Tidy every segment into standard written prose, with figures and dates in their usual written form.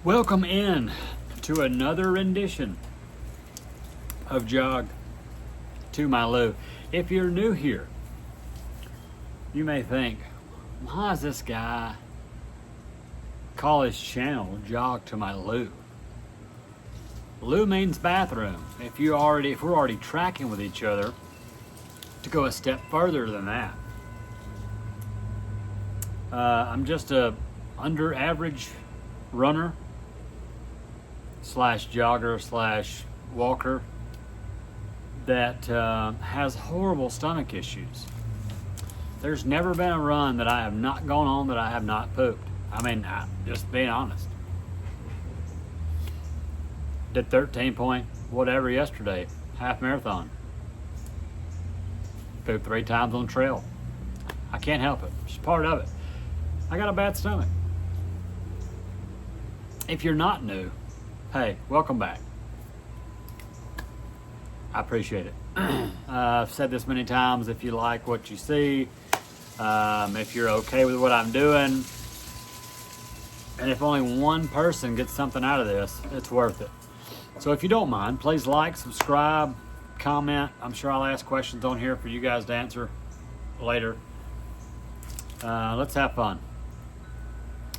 Welcome in to another rendition of Jog to My Lou. If you're new here, you may think, why does this guy call his channel Jog to My Lou? Lou means bathroom. If we're already tracking with each other, to go a step further than that, I'm just a under average runner slash jogger slash walker that has horrible stomach issues. There's never been a run that I have not gone on that I have not pooped. I mean, just being honest. Did 13 point whatever yesterday, half marathon. Pooped 3 times on the trail. I can't help it. It's part of it. I got a bad stomach. If you're not new, hey, welcome back. I appreciate it. I've said this many times. If you like what you see, if you're okay with what I'm doing, and if only one person gets something out of this, it's worth it. So if you don't mind, please like, subscribe, comment. I'm sure I'll ask questions on here for you guys to answer later. Let's have fun.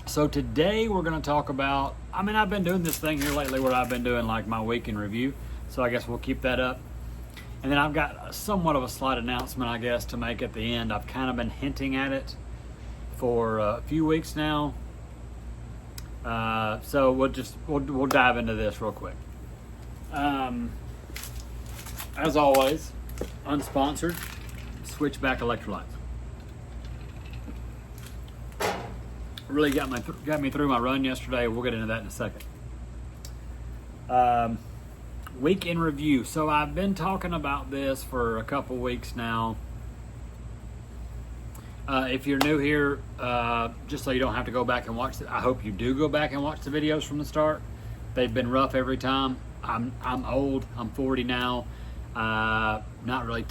So today we're going to talk about, I've been doing this thing here lately where I've been doing like my week in review. So I guess we'll keep that up. And then I've got somewhat of a slight announcement, I guess, to make at the end. I've kind of been hinting at it for a few weeks now. So we'll dive into this real quick. As always, unsponsored, Switchback Electrolytes. Really got me through my run yesterday. We'll get into that in a second. Week in review. So I've been talking about this for a couple weeks now. If you're new here, just so you don't have to go back and watch it, I hope you do go back and watch the videos from the start. They've been rough every time. I'm old. I'm 40 now. Not really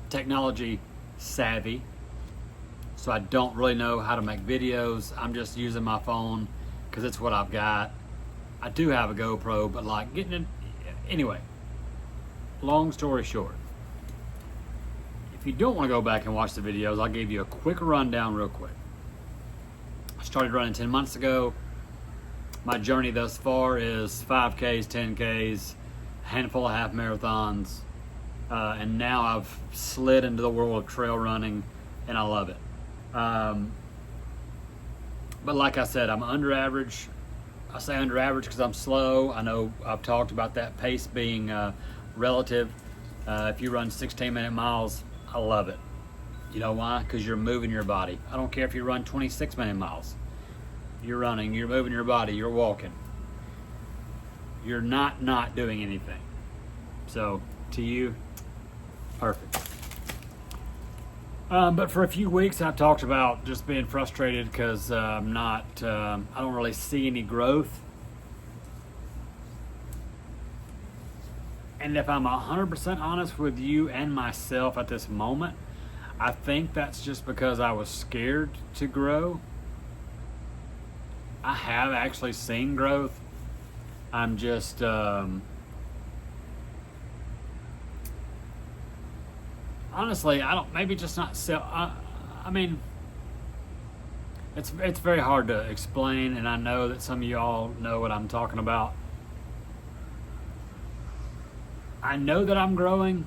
technology savvy. So I don't really know how to make videos. I'm just using my phone because it's what I've got. I do have a GoPro, but like getting it, anyway, long story short, if you don't want to go back and watch the videos, I'll give you a quick rundown real quick. I started running 10 months ago. My journey thus far is 5Ks, 10Ks, a handful of half marathons, and now I've slid into the world of trail running, and I love it. But like I said, I'm under average. I say under average because I'm slow. I know I've talked about that pace being relative. If you run 16-minute miles, I love it. You know why? Because you're moving your body. I don't care if you run 26-minute miles. You're running, you're moving your body, you're walking. You're not doing anything. So, to you, perfect. But for a few weeks, I've talked about just being frustrated because I don't really see any growth. And if I'm 100% honest with you and myself at this moment, I think that's just because I was scared to grow. I have actually seen growth. I'm just honestly, I don't. Maybe just not sell. It's very hard to explain, and I know that some of y'all know what I'm talking about. I know that I'm growing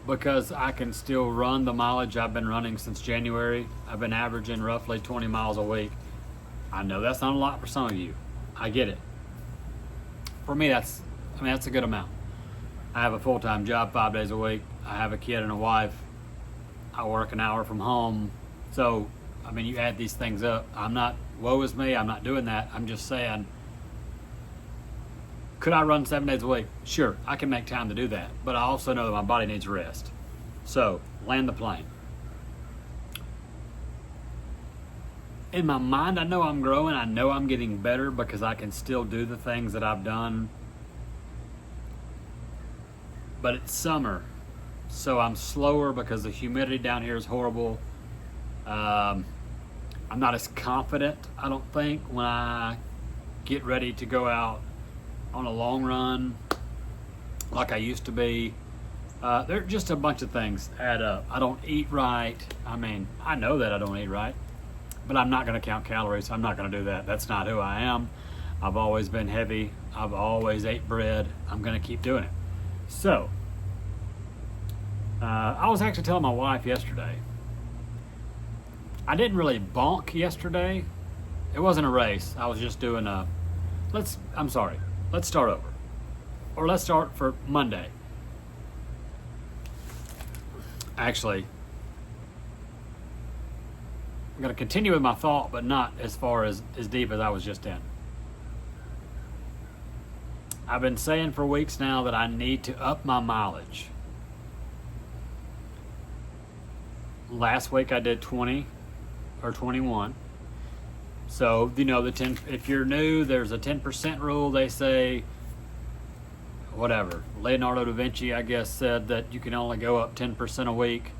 because I can still run the mileage I've been running since January. I've been averaging roughly 20 miles a week. I know that's not a lot for some of you. I get it. For me, that's a good amount. I have a full-time job 5 days a week. I have a kid and a wife. I work an hour from home. So, you add these things up. Woe is me, I'm not doing that. I'm just saying, could I run 7 days a week? Sure, I can make time to do that. But I also know that my body needs rest. So, land the plane. In my mind, I know I'm growing. I know I'm getting better because I can still do the things that I've done. But it's summer, so I'm slower because the humidity down here is horrible. I I'm not as confident, I don't think, when I get ready to go out on a long run like I used to be. There are just a bunch of things add up. I don't eat right. I mean, I know that I don't eat right, but I'm not going to count calories. I'm not going to do that. That's not who I am. I've always been heavy. I've always ate bread. I'm going to keep doing it. So, I was actually telling my wife yesterday, I didn't really bonk yesterday. It wasn't a race. I was just doing let's start over. Or let's start for Monday. Actually, I'm going to continue with my thought, but not as far as deep as I was just in. I've been saying for weeks now that I need to up my mileage. Last week I did 20 or 21. So, if you're new, there's a 10% rule. They say, whatever. Leonardo da Vinci, I guess, said that you can only go up 10% a week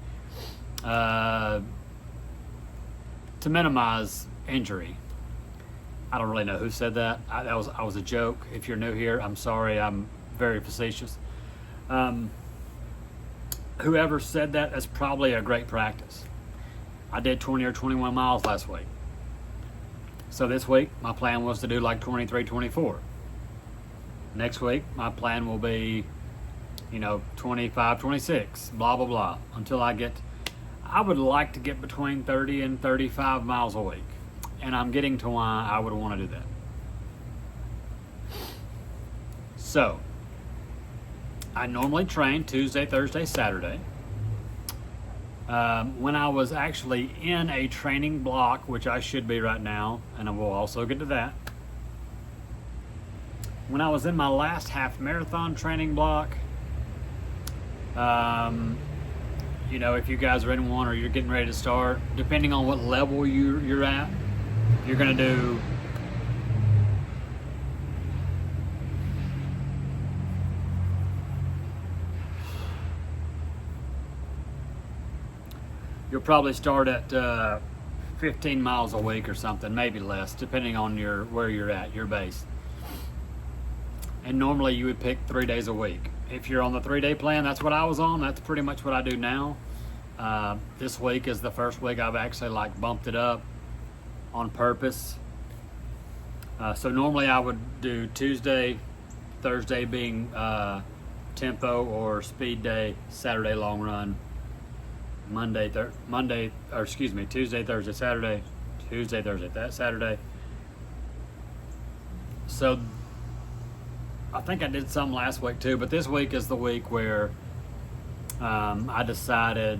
to minimize injury. I don't really know who said that. I was a joke. If you're new here, I'm sorry. I'm very facetious. Whoever said that, that's probably a great practice. I did 20 or 21 miles last week. So this week, my plan was to do like 23, 24. Next week, my plan will be, 25, 26, blah, blah, blah, until I would like to get between 30 and 35 miles a week. And I'm getting to why I would want to do that. So, I normally train Tuesday, Thursday, Saturday. When I was actually in a training block, which I should be right now, and I will also get to that. When I was in my last half marathon training block, if you guys are in one or you're getting ready to start, depending on what level you're at, you're going to do you'll probably start at 15 miles a week or something, maybe less, depending on where you're at, your base. And normally you would pick 3 days a week. If you're on the 3-day plan, that's what I was on. That's pretty much what I do now. This week is the first week I've actually bumped it up on purpose. So normally I would do Tuesday, Thursday being tempo or speed day, Saturday long run, Tuesday, Thursday, Saturday, Tuesday, Thursday, Saturday. So I think I did some last week too, but this week is the week where I decided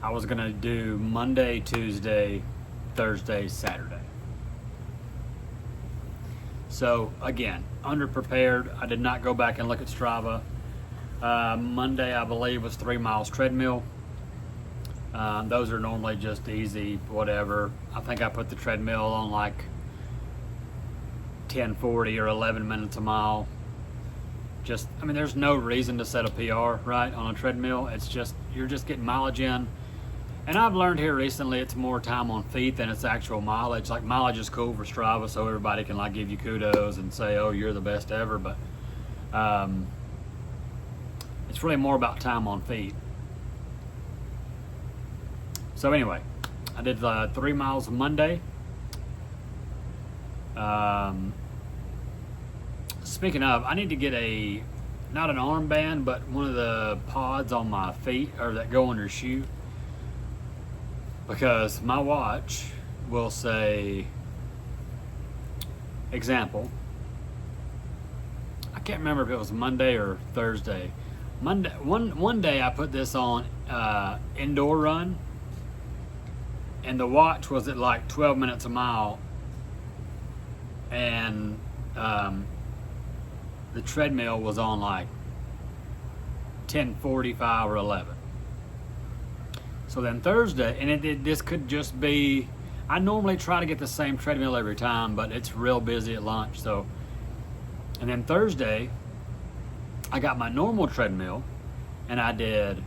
I was going to do Monday, Tuesday, Thursday, Saturday. So again, underprepared. I did not go back and look at Strava. Monday, I believe, was 3 miles treadmill. Those are normally just easy, whatever. I think I put the treadmill on 10:40 or 11 minutes a mile. There's no reason to set a PR, right, on a treadmill. It's just, you're just getting mileage in. And I've learned here recently it's more time on feet than it's actual mileage. Mileage is cool for Strava, so everybody can give you kudos and say, oh, you're the best ever. But it's really more about time on feet. So anyway, I did 3 miles Monday. Speaking of, I need to get not an armband, but one of the pods on my feet, or that go on your shoe, because my watch will say, example, I can't remember if it was Monday or Thursday. One day I put this on indoor run, and the watch was at 12 minutes a mile, and the treadmill was on 10:45 or 11. So then Thursday, and this could just be, I normally try to get the same treadmill every time, but it's real busy at lunch. So, and then Thursday, I got my normal treadmill, and I did,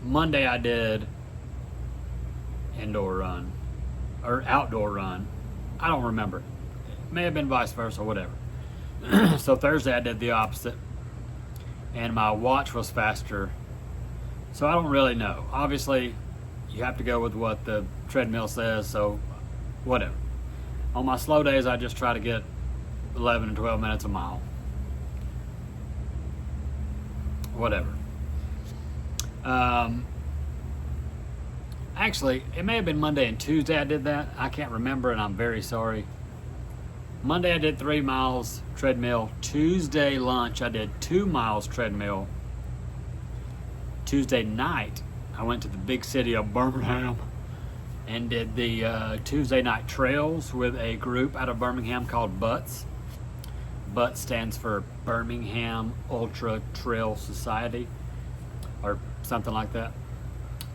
Monday I did indoor run or outdoor run. I don't remember. It may have been vice versa, whatever. So Thursday I did the opposite, and my watch was faster. So I don't really know. Obviously, you have to go with what the treadmill says, so whatever. On my slow days, I just try to get 11 and 12 minutes a mile. Whatever. Actually, it may have been Monday and Tuesday I did that. I can't remember, and I'm very sorry. Monday I did 3 miles treadmill. Tuesday lunch I did 2 miles treadmill. Tuesday night I went to the big city of Birmingham and did the Tuesday night trails with a group out of Birmingham called BUTS. BUTS stands for Birmingham Ultra Trail Society or something like that.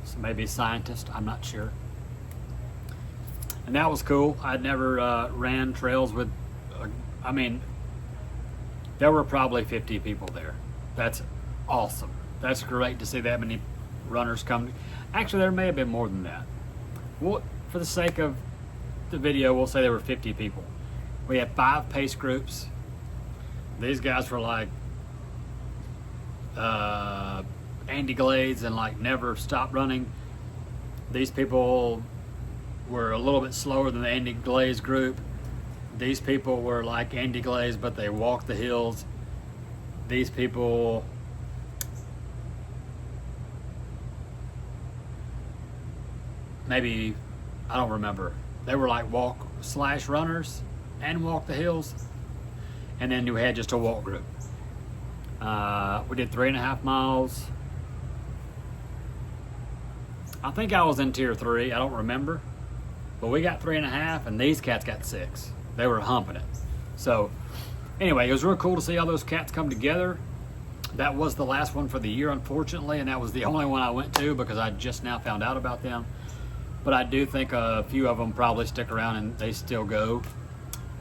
So maybe scientist, I'm not sure. And that was cool. I'd never ran trails with, I mean, there were probably 50 people there. That's awesome. That's great to see that many runners come. Actually, there may have been more than that. Well, for the sake of the video, we'll say there were 50 people. We had 5 pace groups. These guys were like Andy Glades and like never stop running. These people were a little bit slower than the Andy Glaze group. These people were like Andy Glaze, but they walked the hills. These people maybe, I don't remember. They were like walk/runners and walk the hills. And then you had just a walk group. We did 3.5 miles. I think I was in tier 3, I don't remember. But we got 3.5 and these cats got 6. They were humping it. So anyway, it was real cool to see all those cats come together. That was the last one for the year, unfortunately, and that was the only one I went to because I just now found out about them. But I do think a few of them probably stick around and they still go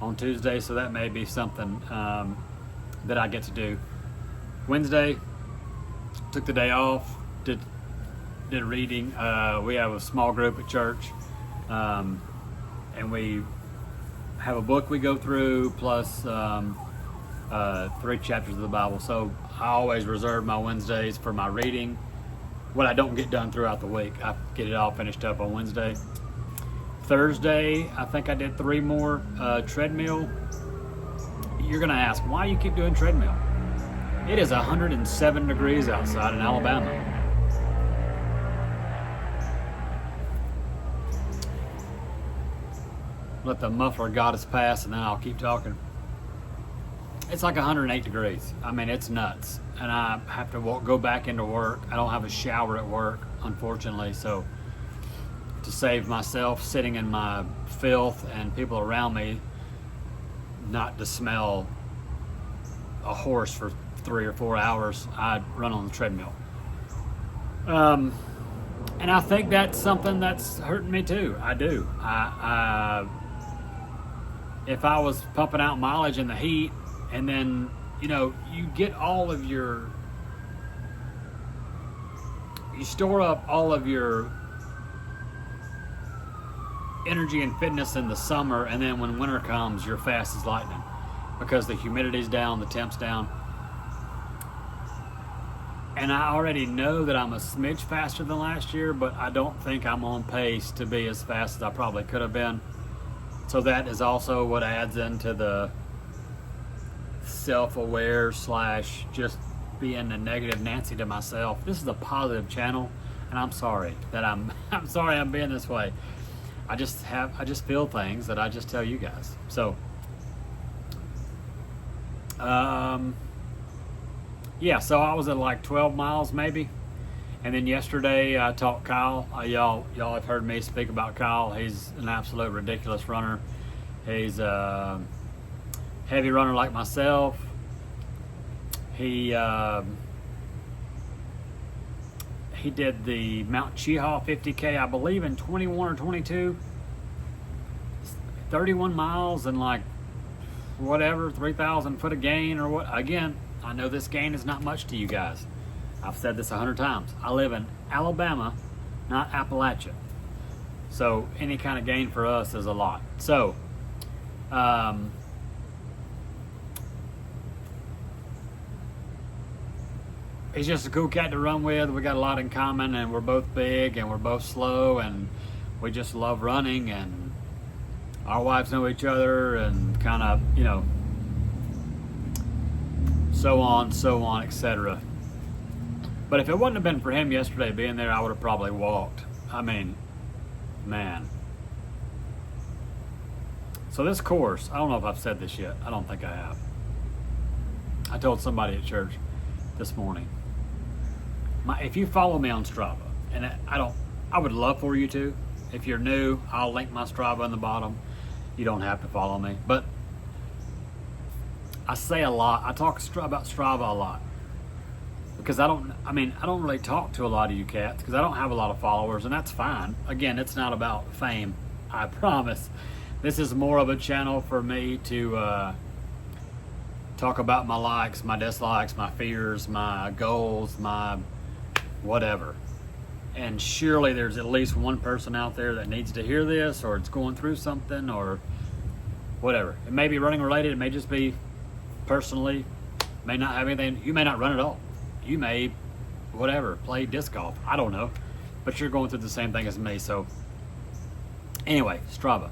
on Tuesday, so that may be something that I get to do. Wednesday, took the day off, did reading. We have a small group at church, and we have a book we go through plus 3 chapters of the Bible. So I always reserve my Wednesdays for my reading. What I don't get done throughout the week, I get it all finished up on Wednesday. Thursday, I think I did 3 more treadmill. You're gonna ask, why you keep doing treadmill? It is 107 degrees outside in Alabama. Let the muffler goddess pass and then I'll keep talking. It's like 108 degrees. I mean, it's nuts. And I have to go back into work. I don't have a shower at work, unfortunately, so to save myself sitting in my filth and people around me not to smell a horse for 3 or 4 hours, I'd run on the treadmill. And I think that's something that's hurting me too. I do. If I was pumping out mileage in the heat and then, you know, you store up all of your energy and fitness in the summer, and then when winter comes, you're fast as lightning because the humidity's down, the temp's down. And I already know that I'm a smidge faster than last year, but I don't think I'm on pace to be as fast as I probably could have been. So that is also what adds into the self-aware / just being a negative Nancy to myself. This is a positive channel, and I'm sorry that I'm sorry I'm being this way. I just feel things that I just tell you guys. So yeah, so I was at like 12 miles maybe. And then yesterday I taught Kyle. Y'all have heard me speak about Kyle. He's an absolute ridiculous runner. He's a heavy runner like myself. He did the Mount Cheaha 50K, I believe, in 21 or 22. 31 miles and like whatever, 3,000 foot of gain or what. Again, I know this gain is not much to you guys. I've said this 100 times. I live in Alabama, not Appalachia. So any kind of gain for us is a lot. So, he's just a cool cat to run with. We got a lot in common, and we're both big, and we're both slow, and we just love running, and our wives know each other, and kind of, you know, so on, etc. But if it wouldn't have been for him yesterday being there, I would have probably walked. I mean, man. So this course, I don't know if I've said this yet. I don't think I have. I told somebody at church this morning. If you follow me on Strava, and I would love for you to. If you're new, I'll link my Strava on the bottom. You don't have to follow me, but I say a lot. I talk about Strava a lot because I don't really talk to a lot of you cats because I don't have a lot of followers, and that's fine. Again, it's not about fame. I promise. This is more of a channel for me to talk about my likes, my dislikes, my fears, my goals, my whatever. And surely there's at least one person out there that needs to hear this, or it's going through something, or whatever. It may be running related. It may just be personally. May not have anything. You may not run at all. You may, whatever, play disc golf. I don't know. But you're going through the same thing as me. So anyway, Strava.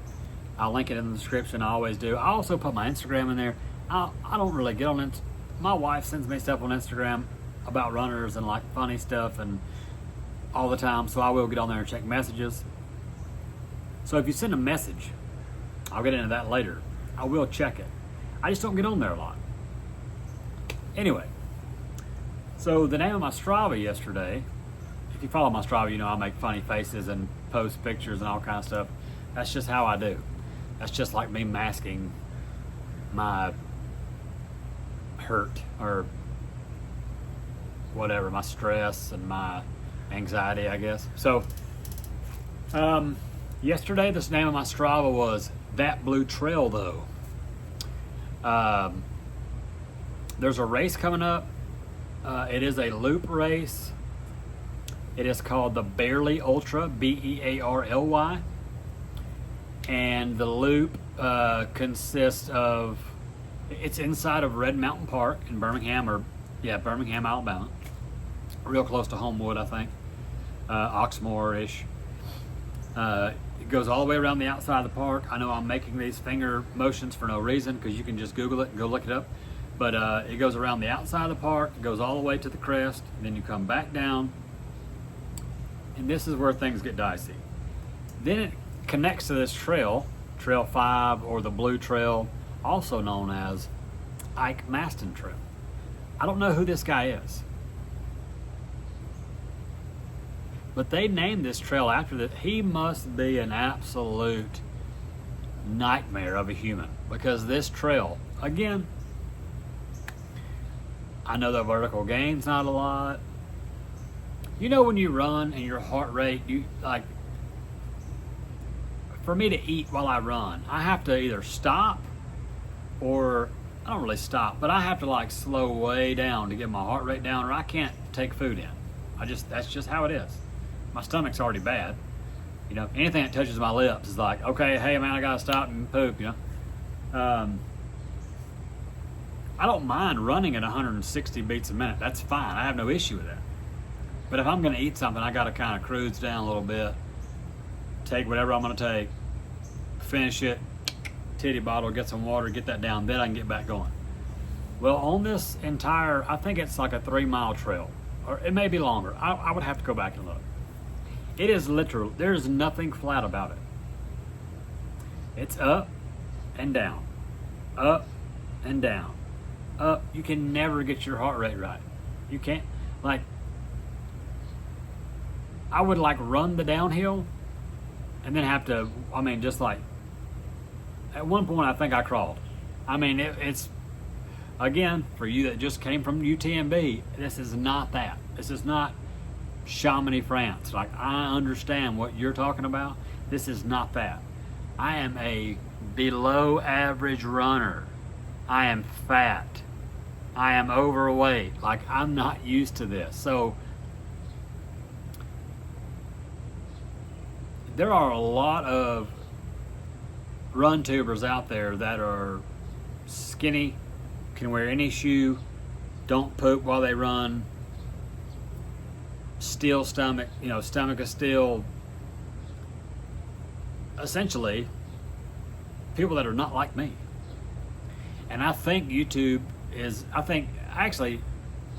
I'll link it in the description. I always do. I also put my Instagram in there. I don't really get on it. My wife sends me stuff on Instagram about runners and like funny stuff and all the time, so I will get on there and check messages. So if you send a message, I'll get into that later. I will check it. I just don't get on there a lot. Anyway, so the name of my Strava yesterday, if you follow my Strava, you know I make funny faces and post pictures and all kind of stuff. That's just how I do. That's just like me masking my hurt or whatever, my stress and my anxiety, I guess. So yesterday, this name of my Strava was That Blue Trail, though. There's a race coming up. It is a loop race. It is called the Bearly Ultra, Bearly. And the loop consists of, it's inside of Red Mountain Park in Birmingham, Alabama. Real close to Homewood, I think. Oxmoor-ish. It goes all the way around the outside of the park. I know I'm making these finger motions for no reason because you can just Google it and go look it up. But it goes around the outside of the park, it goes all the way to the crest, and then you come back down. And this is where things get dicey. Then it connects to this trail, Trail 5 or the Blue Trail, also known as Ike Maston Trail. I don't know who this guy is, but they named this trail after that. He must be an absolute nightmare of a human because this trail, again, I know the vertical gain's not a lot. You know when you run and your heart rate, you like, for me to eat while I run, I have to either stop or, I don't really stop, but I have to like slow way down to get my heart rate down, or I can't take food in. That's just how it is. My stomach's already bad. You know, anything that touches my lips is like, okay, hey man, I gotta stop and poop, you know. I don't mind running at 160 beats a minute. That's fine. I have no issue with that. But if I'm gonna eat something, I gotta kind of cruise down a little bit, take whatever I'm gonna take, finish it, titty bottle, get some water, get that down, then I can get back going. Well, on this entire, I think it's like a 3-mile trail, or it may be longer. I would have to go back and look. It is literal. There's nothing flat about it. It's up and down, up and down, up. You can never get your heart rate right. You can't, like, I would like run the downhill and then have to, just like, at one point I think I crawled. It's, again, for you that just came from UTMB, this is not that. This is not Chamonix, France. Like, I understand what you're talking about. This is not that. I am a below average runner. I am fat. I am overweight. Like, I'm not used to this. So there are a lot of run tubers out there that are skinny, can wear any shoe, don't poop while they run, steel stomach, stomach of steel. Essentially, people that are not like me. And I think YouTube actually,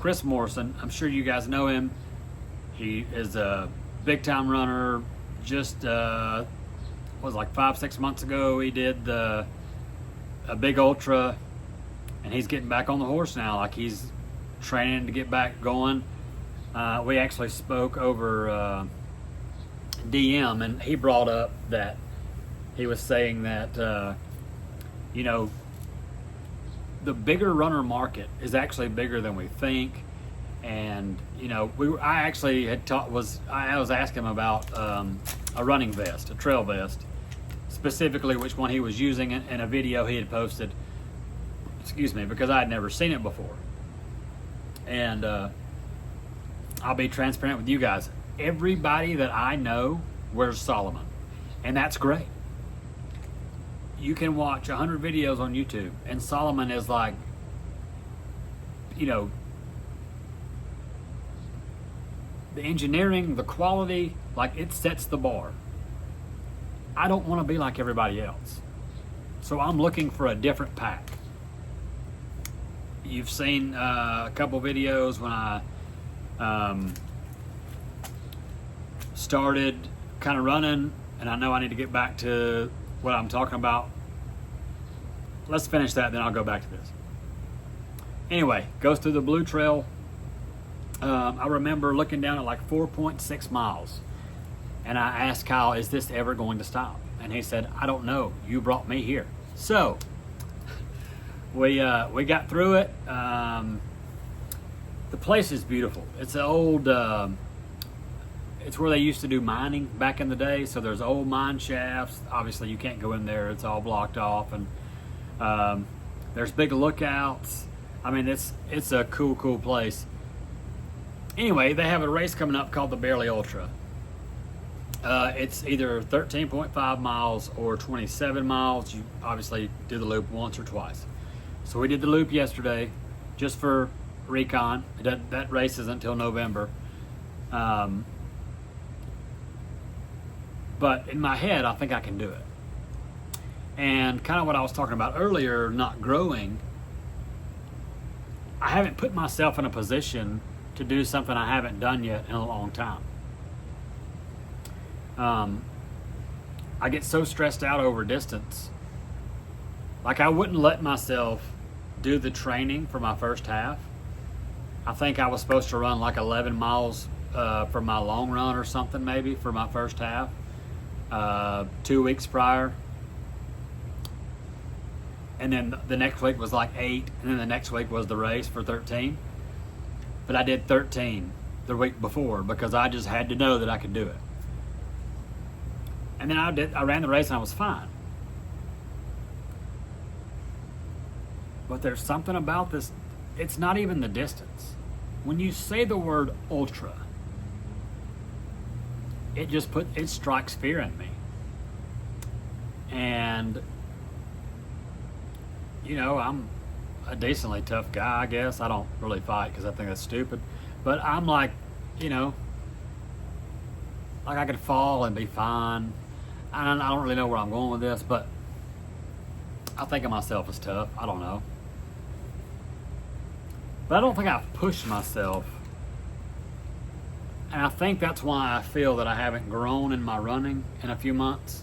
Chris Morrison, I'm sure you guys know him. He is a big time runner. Just, was like 5-6 months ago, he did a big ultra, and he's getting back on the horse now. Like, he's training to get back going. We actually spoke over DM, and he brought up that he was saying that, the bigger runner market is actually bigger than we think. And I was asking him about a running vest, a trail vest, specifically which one he was using in a video he had posted. Excuse me, because I had never seen it before. And I'll be transparent with you guys. Everybody that I know wears Salomon, and that's great. You can watch 100 videos on YouTube, and Salomon is like, the engineering, the quality, like, it sets the bar. I don't want to be like everybody else. So I'm looking for a different pack. You've seen a couple videos when I started kind of running, and I know I need to get back to what I'm talking about. Let's finish that, then I'll go back to this. Anyway, goes through the Blue Trail. I remember looking down at like 4.6 miles, and I asked Kyle, is this ever going to stop? And he said, I don't know, you brought me here. So we got through it. The place is beautiful. It's an old, it's where they used to do mining back in the day. So there's old mine shafts. Obviously you can't go in there, it's all blocked off. And there's big lookouts. I mean, it's a cool place. Anyway, they have a race coming up called the Barely Ultra. It's either 13.5 miles or 27 miles. You obviously do the loop once or twice. So we did the loop yesterday just for recon. That race isn't until November. But in my head, I think I can do it. And kind of what I was talking about earlier, not growing, I haven't put myself in a position to do something I haven't done yet in a long time. I get so stressed out over distance. Like, I wouldn't let myself do the training for my first half. I think I was supposed to run like 11 miles for my long run or something, maybe for my first half, 2 weeks prior. And then the next week was like 8, and then the next week was the race for 13. But I did 13 the week before because I just had to know that I could do it. And then I ran the race and I was fine. But there's something about this, it's not even the distance. When you say the word ultra, it strikes fear in me. And I'm a decently tough guy, I guess. I don't really fight because I think that's stupid. But I'm like, like I could fall and be fine. I don't really know where I'm going with this, but I think of myself as tough. I don't know. But I don't think I've pushed myself. And I think that's why I feel that I haven't grown in my running in a few months.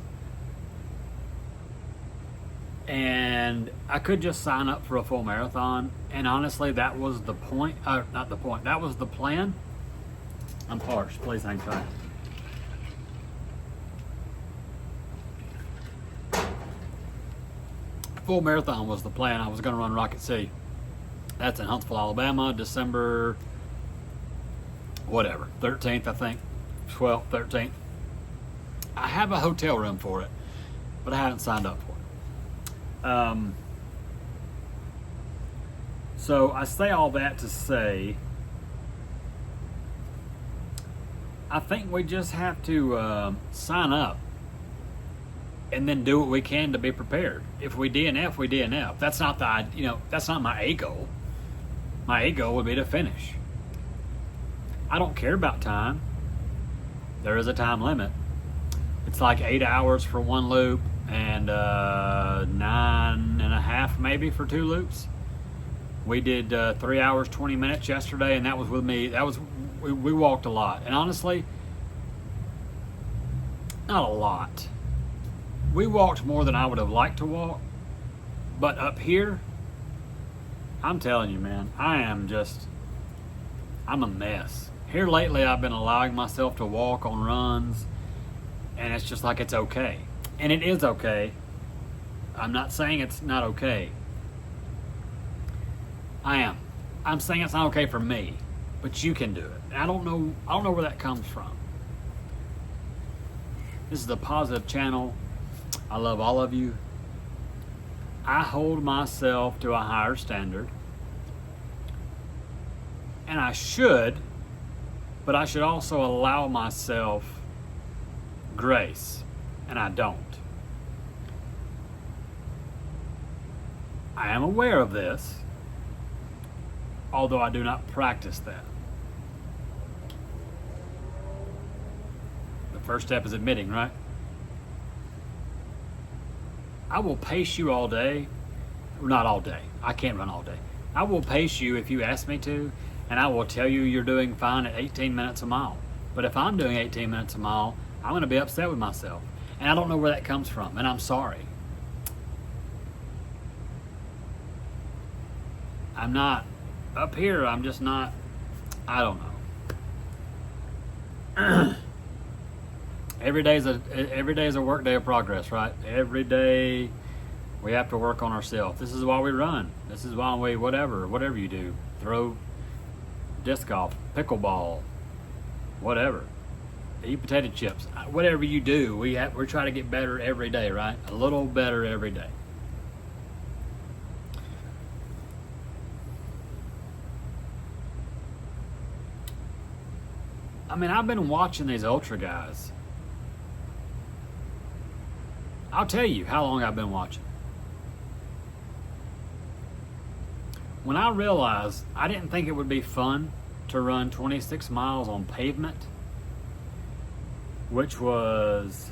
And I could just sign up for a full marathon. And honestly, that was the point. Not the point. That was the plan. I'm parched. Please hang tight. Full marathon was the plan. I was going to run Rocket City. That's in Huntsville, Alabama, December, 13th, I think. 12th, 13th. I have a hotel room for it, but I haven't signed up for it. So I say all that to say, I think we just have to sign up and then do what we can to be prepared. If we DNF, we DNF. That's not that's not my A goal. My A goal would be to finish. I don't care about time. There is a time limit. It's like 8 hours for one loop and 9.5 maybe for 2 loops. We did 3 hours, 20 minutes yesterday, and that was with me. We walked a lot. And honestly, not a lot. We walked more than I would have liked to walk. But up here, I'm telling you, man, I'm a mess. Here lately, I've been allowing myself to walk on runs, and it's just like it's okay. And it is okay. I'm not saying it's not okay. I am. I'm saying it's not okay for me, but you can do it. And I don't know where that comes from. This is a positive channel. I love all of you. I hold myself to a higher standard. And I should, but I should also allow myself grace, and I don't. I am aware of this, although I do not practice that. The first step is admitting, right? I will pace you all day. Not all day. I can't run all day. I will pace you if you ask me to, and I will tell you you're doing fine at 18 minutes a mile. But if I'm doing 18 minutes a mile, I'm going to be upset with myself. And I don't know where that comes from, and I'm sorry. I'm not up here. I'm just not, I don't know. Every day is a work day of progress, right? Every day we have to work on ourselves. This is why we run. This is why we whatever you do, throw disc golf, pickleball, whatever, eat potato chips, whatever you do, we're trying to get better every day, right? A little better every day. I mean, I've been watching these ultra guys. I'll tell you how long I've been watching. When I realized I didn't think it would be fun to run 26 miles on pavement, which was,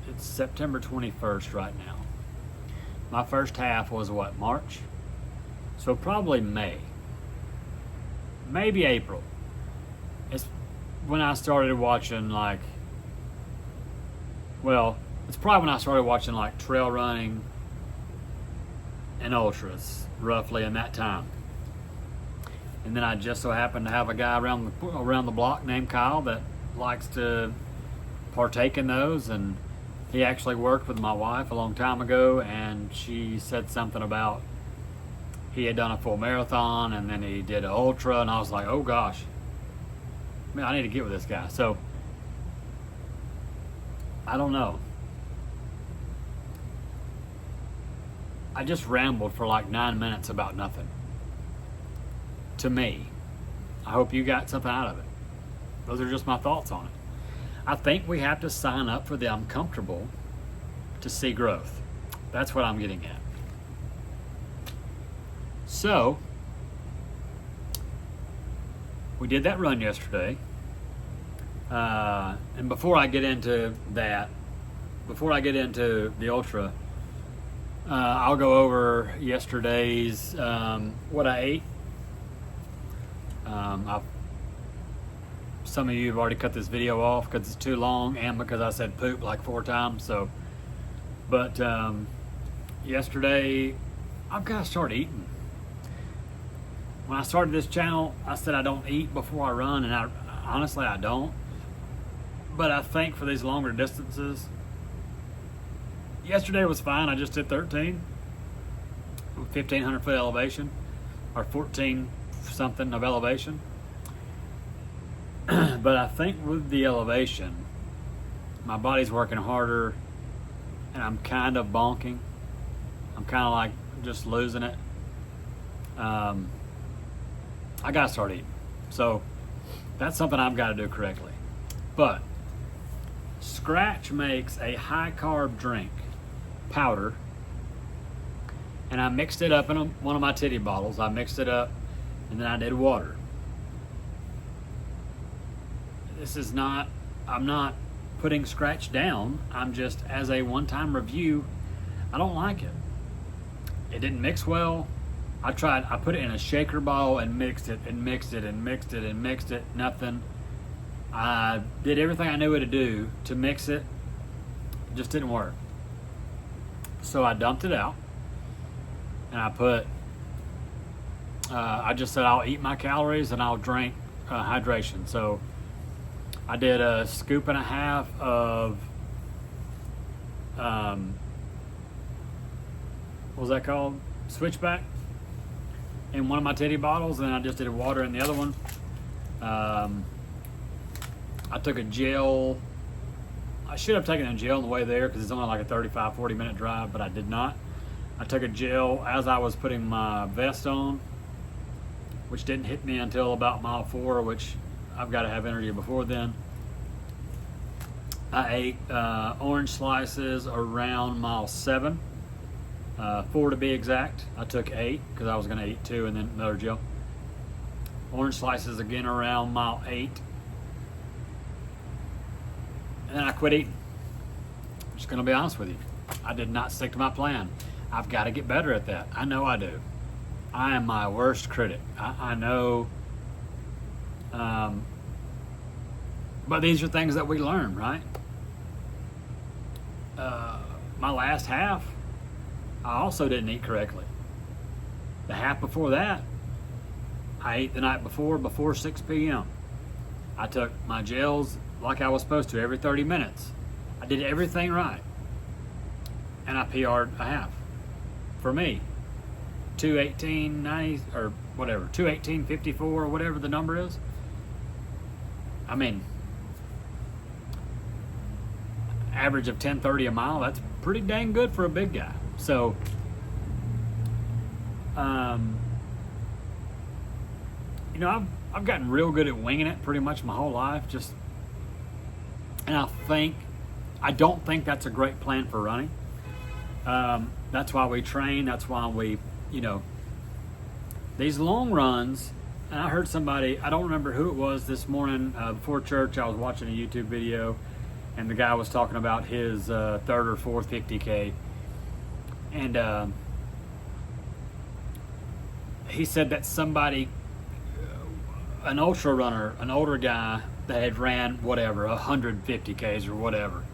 it's September 21st right now. My first half was what, March? So probably May. Maybe April. It's when I started watching it's probably when I started watching trail running and ultras, roughly in that time. And then I just so happened to have a guy around the block named Kyle that likes to partake in those, and he actually worked with my wife a long time ago, and she said something about he had done a full marathon and then he did an ultra, and I was like, oh gosh, man, I need to get with this guy. So I don't know. I just rambled for 9 minutes about nothing. To me. I hope you got something out of it. Those are just my thoughts on it. I think we have to sign up for the uncomfortable to see growth. That's what I'm getting at. So, we did that run yesterday. And before I get into that, before I get into the ultra, I'll go over yesterday's, what I ate. Some of you have already cut this video off because it's too long and because I said poop 4 times. But yesterday, I've got to start eating. When I started this channel, I said I don't eat before I run, and honestly I don't. But I think for these longer distances, yesterday was fine. I just did 1,500 foot elevation, or 14 something of elevation. But I think with the elevation, my body's working harder, and I'm kind of bonking. I'm kind of just losing it. I gotta start eating. So that's something I've got to do correctly. But Scratch makes a high carb drink powder, and I mixed it up in one of my titty bottles. I mixed it up, and then I did water. This is not, I'm not putting Scratch down. I'm just, as a one-time review, I don't like it. It didn't mix well. I put it in a shaker bottle and mixed it and mixed it and mixed it and mixed it, nothing. I did everything I knew what to do to mix it. It just didn't work. So I dumped it out, and I just said I'll eat my calories and I'll drink hydration. So I did a scoop and a half of, what was that called? Switchback in one of my titty bottles, and then I just did water in the other one. I took a gel. I should have taken a gel on the way there because it's only like a 35-40 minute drive, but I did not. I took a gel as I was putting my vest on, which didn't hit me until about mile 4, which I've got to have energy before then. I ate orange slices around mile 7, 4 to be exact. I took 8 because I was going to eat 2 and then another gel. Orange slices again around mile 8. And then I quit eating. I'm just going to be honest with you. I did not stick to my plan. I've got to get better at that. I know I do. I am my worst critic. I know. But these are things that we learn, right? My last half, I also didn't eat correctly. The half before that, I ate the night before 6 p.m. I took my gels like I was supposed to every 30 minutes. I did everything right. And I PR'd a half. For me, 218.90 or whatever, 218.54 or whatever the number is. I mean, average of 10:30 a mile, that's pretty dang good for a big guy. So, you know, I've gotten real good at winging it pretty much my whole life. And I don't think that's a great plan for running. That's why we train. That's why we, these long runs. And I heard somebody, I don't remember who it was this morning, before church, I was watching a YouTube video, and the guy was talking about his third or fourth 50K. And he said that somebody, an ultra runner, an older guy that had ran whatever, 150Ks or whatever,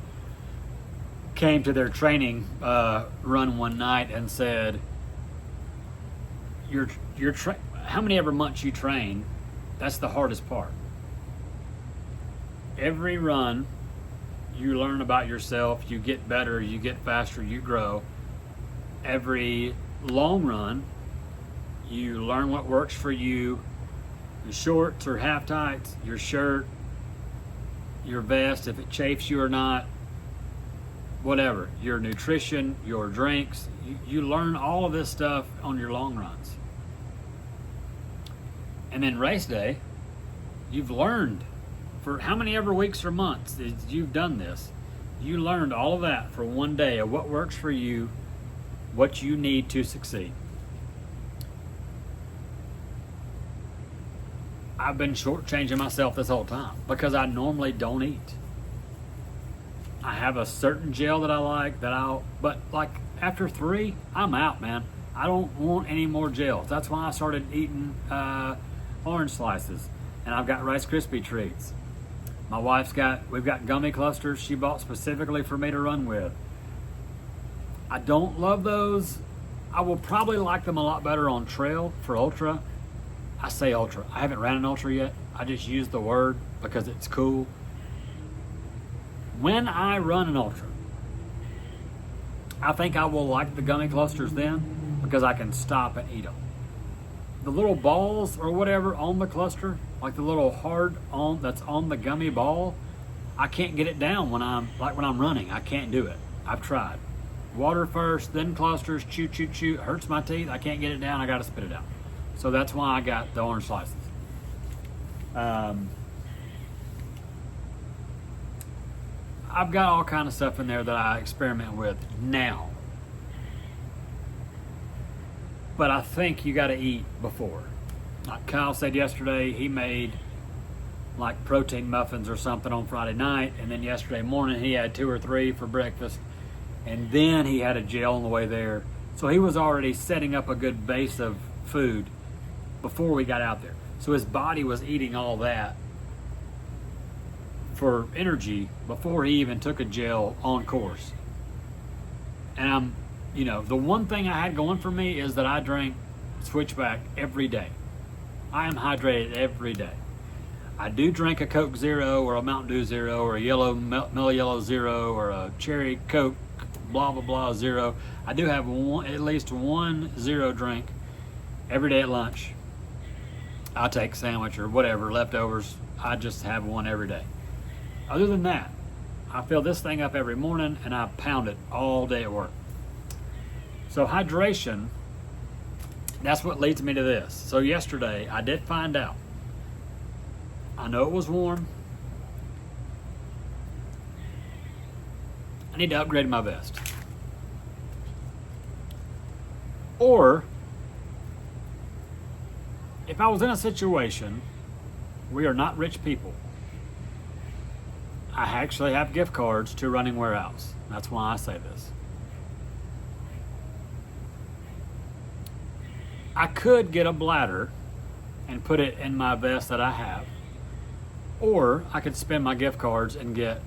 came to their training run one night and said, how many ever months you train, that's the hardest part. Every run, you learn about yourself, you get better, you get faster, you grow. Every long run, you learn what works for you, your shorts or half tights, your shirt, your vest, if it chafes you or not, whatever, your nutrition, your drinks, you learn all of this stuff on your long runs. And then race day, you've learned for how many ever weeks or months you've done this, you learned all of that for one day of what works for you, what you need to succeed. I've been shortchanging myself this whole time because I normally don't eat. I have a certain gel that I like but like after 3, I'm out, man. I don't want any more gels. That's why I started eating orange slices, and I've got Rice Krispie treats. My we've got gummy clusters she bought specifically for me to run with. I don't love those. I will probably like them a lot better on trail for ultra. I say ultra. I haven't ran an ultra yet. I just use the word because it's cool. When I run an ultra, I think I will like the gummy clusters then because I can stop and eat them. The little balls or whatever on the cluster, like the little hard on that's on the gummy ball, I can't get it down when I'm running. I can't do it. I've tried. Water first, then clusters, chew, chew, chew. It hurts my teeth. I can't get it down. I got to spit it out. So that's why I got the orange slices. I've got all kind of stuff in there that I experiment with now. But I think you got to eat before. Like Kyle said yesterday, he made like protein muffins or something on Friday night, and then yesterday morning he had 2 or 3 for breakfast, and then he had a gel on the way there. So he was already setting up a good base of food before we got out there. So his body was eating all that for energy before he even took a gel on course. And the one thing I had going for me is that I drank Switchback every day. I am hydrated every day. I do drink a Coke Zero or a Mountain Dew Zero or a Mellow Yellow Zero or a Cherry Coke blah blah blah Zero. I do have at least one zero drink every day at lunch. I'll take a sandwich or whatever, leftovers. I just have one every day. Other than that, I fill this thing up every morning and I pound it all day at work. So hydration, that's what leads me to this. So yesterday, I did find out. I know it was warm. I need to upgrade my vest. Or, if I was in a situation, we are not rich people. I actually have gift cards to Running Warehouse. That's why I say this. I could get a bladder and put it in my vest that I have. Or I could spend my gift cards and get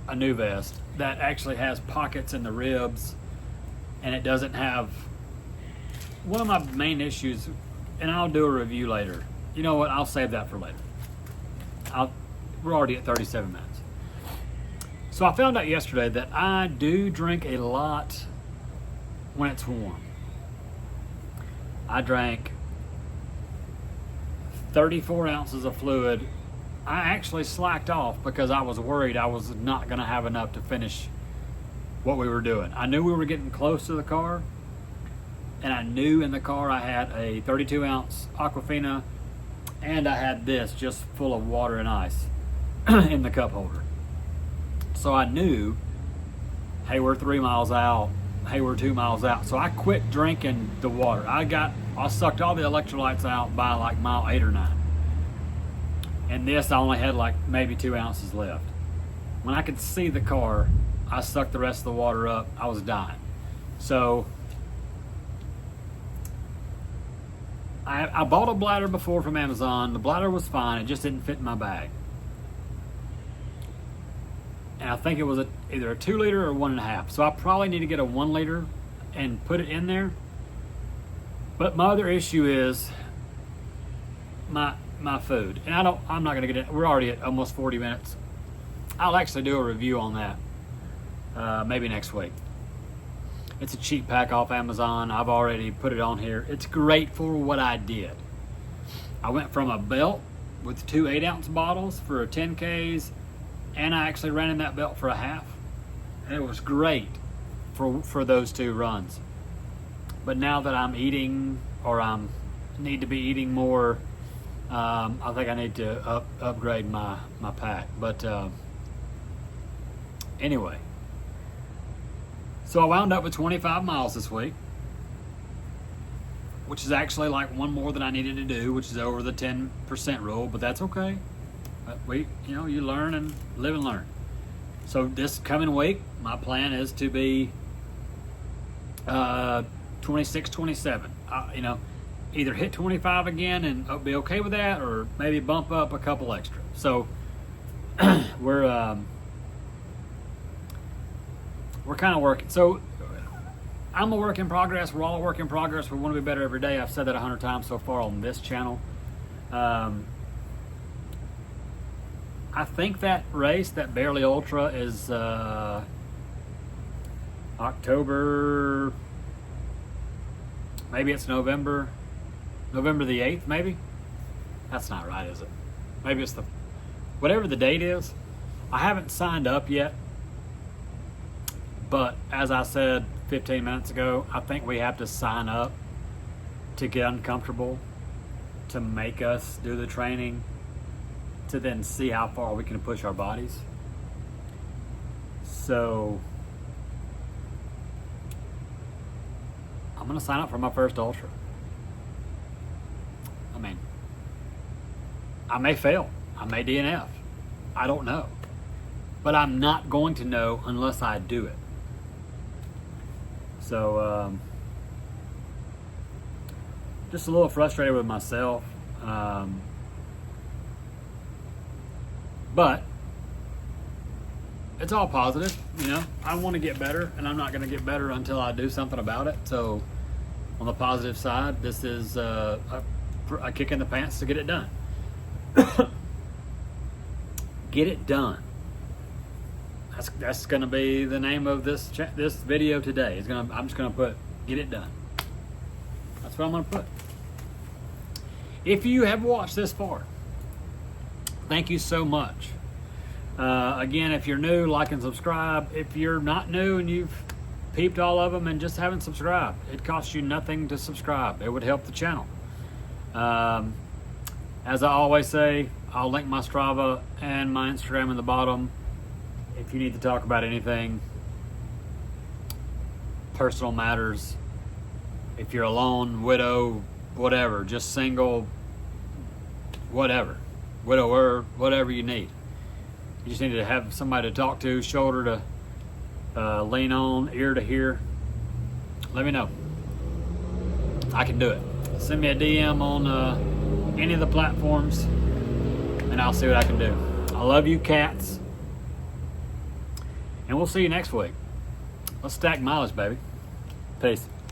a new vest that actually has pockets in the ribs and it doesn't have... One of my main issues, and I'll do a review later. You know what? I'll save that for later. We're already at 37 minutes. So I found out yesterday that I do drink a lot when it's warm. I drank 34 ounces of fluid. I actually slacked off because I was worried I was not going to have enough to finish what we were doing. I knew we were getting close to the car, and I knew in the car I had a 32 ounce Aquafina, and I had this just full of water and ice in the cup holder. So I knew, hey, we're 3 miles out. Hey, we're 2 miles out. So I quit drinking the water. I sucked all the electrolytes out by like mile 8 or 9. And this, I only had like maybe 2 ounces left. When I could see the car, I sucked the rest of the water up. I was dying. So I bought a bladder before from Amazon. The bladder was fine. It just didn't fit in my bag. And I think it was either a 2 liter or 1.5. So I probably need to get a 1 liter and put it in there. But my other issue is my food. And I'm not going to get it. We're already at almost 40 minutes. I'll actually do a review on that maybe next week. It's a cheap pack off Amazon. I've already put it on here. It's great for what I did. I went from a belt with 2 8-ounce bottles for 10 Ks, and I actually ran in that belt for a half. And it was great for those 2 runs. But now that I'm eating, or I need to be eating more, I think I need to upgrade my pack. But anyway. So I wound up with 25 miles this week, which is actually like one more than I needed to do, which is over the 10% rule, but that's okay. You learn and live and learn. So this coming week, my plan is to be 26, 27. Either hit 25 again and be okay with that, or maybe bump up a couple extra. So we're kind of working. So I'm a work in progress. We're all a work in progress. We want to be better every day. I've said that 100 times so far on this channel. I think that race, that Barely Ultra, is October. Maybe it's November the 8th, maybe? That's not right, is it? Maybe it's whatever the date is. I haven't signed up yet. But as I said 15 minutes ago, I think we have to sign up to get uncomfortable, to make us do the training, to then see how far we can push our bodies. So I'm gonna sign up for my first ultra. I mean, I may fail, I may DNF, I don't know. But I'm not going to know unless I do it. So, just a little frustrated with myself. But it's all positive, you know. I want to get better, and I'm not going to get better until I do something about it. So, on the positive side, this is a kick in the pants to get it done. Get it done. That's going to be the name of this video today. I'm just going to put "get it done." That's what I'm going to put. If you have watched this far, thank you so much. Again, if you're new, like and subscribe. If you're not new and you've peeped all of them and just haven't subscribed, it costs you nothing to subscribe. It would help the channel. As I always say, I'll link my Strava and my Instagram in the bottom. If you need to talk about anything, personal matters, if you're alone, widow, whatever, just single, whatever, widower, whatever you need. You just need to have somebody to talk to, shoulder to lean on, ear to hear. Let me know. I can do it. Send me a DM on any of the platforms, and I'll see what I can do. I love you, cats. And we'll see you next week. Let's stack mileage, baby. Peace.